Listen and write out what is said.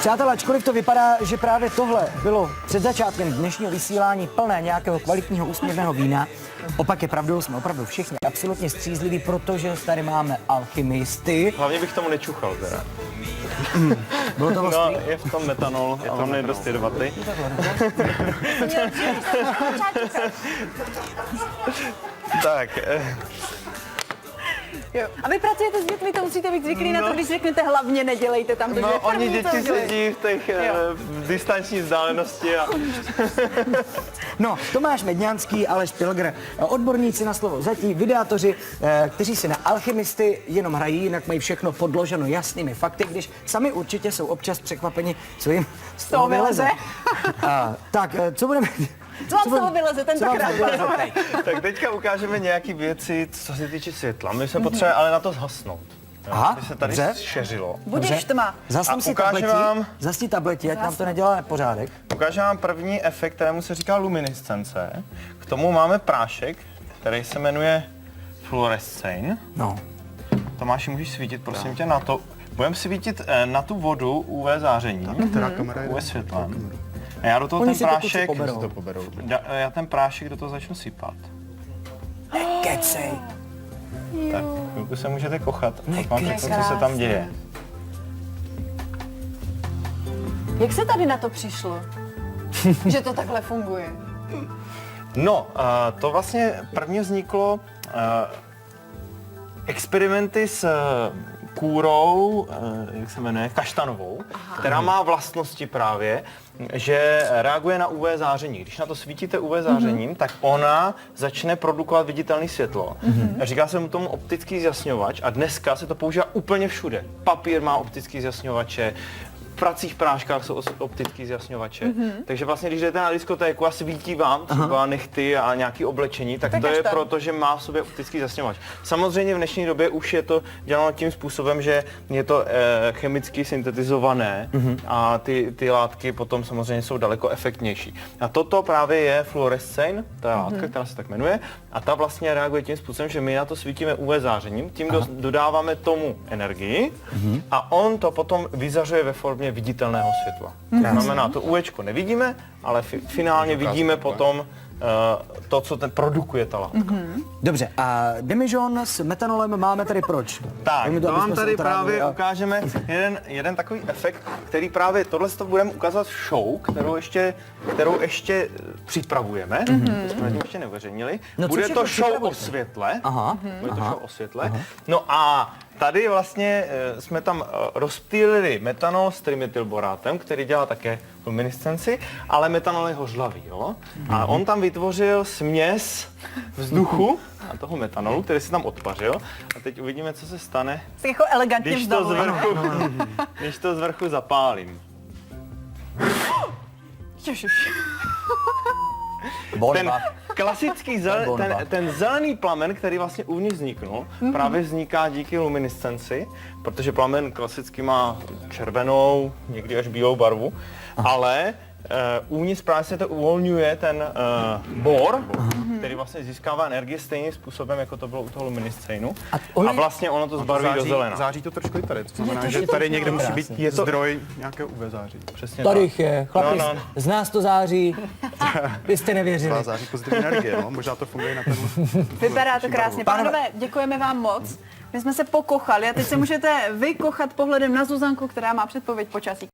Přátelé, ačkoliv to vypadá, že právě tohle bylo před začátkem dnešního vysílání plné nějakého kvalitního úsměvného vína, opak je pravdou, jsme opravdu všichni absolutně střízliví, protože tady máme alchymisty. Hlavně bych tomu nečuchal teda. Bylo to No, ostrý? je v tom metanol a on je dost jedovatý. Tak, Jo. A vy pracujete s dětmi, to musíte být zvyklí na to, když řeknete hlavně nedělejte tam to, že no je oni první, co děti udělají. sedí v těch v distanční vzdálenosti a No, Tomáš Medňanský, Aleš Pilgr, odborníci na slovo zatí, videátoři, kteří si na alchymisty jenom hrají, jinak mají všechno podloženo jasnými fakty, když sami určitě jsou občas překvapeni, co jim z toho vyleze. Tak, co budeme... Co vám z toho vyleze tentokrát? tak teďka ukážeme nějaké věci, co se týče světla. My se potřebujeme ale na to zhasnout. Aha, Aby se tady dobře. šeřilo. Budeš tma. Zasním si ukážu tableti, vám- zasni tableti, ať nám to nedělá pořádek. Ukážu vám první efekt, kterému se říká luminescence. K tomu máme prášek, který se jmenuje fluorescein. No. Tomáši, můžeš svítit, prosím tě, na to. Budeme svítit na tu vodu UV zářením, Která kamera je? UV světlem. A já do toho Oni ten si to kluci prášek, poberou. To poberou. já ten prášek do toho začnu sypat. Kecej. Tak, chvilku se můžete kochat, pak vám Nekecej. řeknu, co se tam děje. Jak se tady na to přišlo? Že to takhle funguje? No, to vlastně prvně vzniklo experimenty s kůrou, jak se jmenuje, kaštanovou, která má vlastnosti právě, že reaguje na UV záření. Když na to svítíte UV zářením, tak ona začne produkovat viditelné světlo. Říká se mu tomu optický zjasňovač a dneska se to používá úplně všude. Papír má optický zjasňovače, v pracích práškách jsou optický zjasňovače. Takže vlastně, když jdete na diskotéku a svítí vám třeba nechty a nějaké oblečení, tak to je kaštan. proto, že má v sobě optický zjasňovač. Samozřejmě v dnešní době už je to děláno tím způsobem, že je to chemicky syntetizované a ty látky potom samozřejmě jsou daleko efektnější. A toto právě je fluorescein, ta látka, která se tak jmenuje, a ta vlastně reaguje tím způsobem, že my na to svítíme UV zářením, tím dodáváme tomu energii a on to potom vyzařuje ve formě viditelného světla. To znamená, to UVčko nevidíme, ale finálně vidíme potom to, co ten produkuje ta látka. Dobře, a demižon s metanolem máme tady proč? Tak, Jenom to abychom vám se tady otrávili právě a- ukážeme jeden takový efekt, který právě tohle to budeme ukazovat v show, kterou ještě připravujeme, to jsme zatím ještě neuveřejnili. No, co Bude všechno to show o připravujete? světle. Aha, Bude to show o světle. No a tady vlastně jsme tam rozptýlili metanol s trimetylborátem, který dělá také luminescenci, ale metanol je hořlavý, jo? A on tam vytvořil směs vzduchu a toho metanolu, který se tam odpařil. A teď uvidíme, co se stane, Tak jako elegantně když to vzdaluje. když to z vrchu zapálím. Ježiš. Ten Bomba. klasický ten zelený plamen, který vlastně uvnitř vzniknul, právě vzniká díky luminescenci, protože plamen klasicky má červenou, někdy až bílou barvu, ale uvnitř právě se to uvolňuje ten bor, který vlastně získává energii stejným způsobem, jako to bylo u toho luminesceinu. A vlastně ono to zbarví do zelena. Září to trošku i tady. To znamená, to, že že to tady někde musí být Je to- zdroj nějakého UV září. Přesně Tady tak. jich je, chlapi, No. z nás to září, vy jste nevěřili. Taková září pozitivní energie, no? Možná to funguje na ten. Vypadá to krásně. Pánové, děkujeme vám moc. My jsme se pokochali a teď se můžete vykochat pohledem na Zuzanku, která má předpověď počasí.